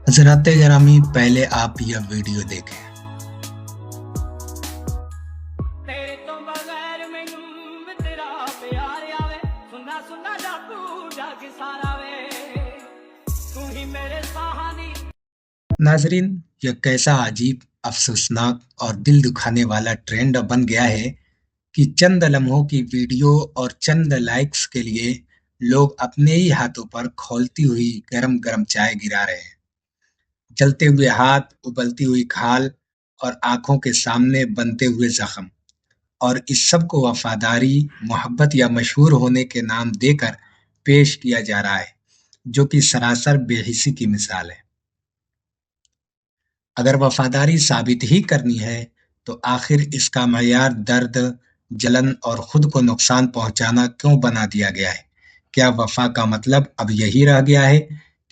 हज़रात गिरामी, पहले आप यह वीडियो देखें। तेरे तो बगैर मैनू भी तेरा प्यार आवे, सुना सुना जादू जाग सारा वे, तू ही मेरे सहानी। नाजरीन, यह कैसा अजीब, अफसोसनाक और दिल दुखाने वाला ट्रेंड बन गया है कि चंद लम्हों की वीडियो और चंद लाइक्स के लिए लोग अपने ही हाथों पर खौलती हुई गरम गरम चाय गिरा रहे हैं। जलते हुए हाथ, उबलती हुई खाल और आंखों के सामने बनते हुए जख्म, और इस सब को वफादारी, मोहब्बत या मशहूर होने के नाम देकर पेश किया जा रहा है, जो कि सरासर बेहिसी की मिसाल है। अगर वफादारी साबित ही करनी है तो आखिर इसका मयार दर्द, जलन और खुद को नुकसान पहुंचाना क्यों बना दिया गया है? क्या वफा का मतलब अब यही रह गया है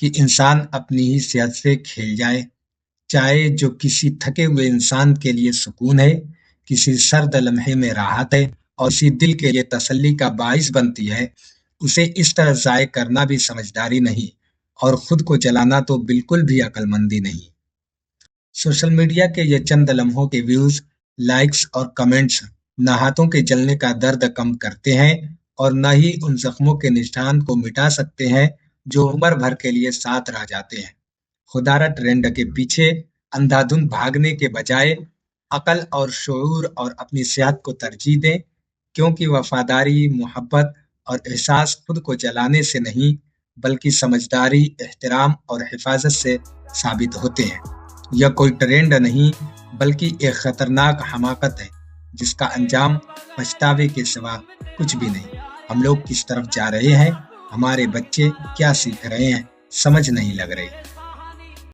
कि इंसान अपनी ही सेहत से खेल जाए? चाहे जो किसी थके हुए इंसान के लिए सुकून है, किसी सर्द लम्हे में राहत है और किसी दिल के लिए तसल्ली का बाइस बनती है, उसे इस तरह ज़ाय करना भी समझदारी नहीं, और खुद को जलाना तो बिल्कुल भी अक्लमंदी नहीं। सोशल मीडिया के ये चंद लम्हों के व्यूज, लाइक्स और कमेंट्स न हाथों के जलने का दर्द कम करते हैं और न ही उन जख्मों के निशान को मिटा सकते हैं जो उम्र भर के लिए साथ रह जाते हैं। खुदारा ट्रेंड के पीछे अंधाधुंध भागने के बजाय अकल और शऊर और अपनी सेहत को तरजीह दें, क्योंकि वफादारी, मोहब्बत और एहसास खुद को जलाने से नहीं बल्कि समझदारी, एहतराम और हिफाजत से साबित होते हैं। यह कोई ट्रेंड नहीं बल्कि एक खतरनाक हमाकत है जिसका अंजाम पछतावे के सिवा कुछ भी नहीं। हम लोग किस तरफ जा रहे हैं, हमारे बच्चे क्या सीख रहे हैं, समझ नहीं लग रही।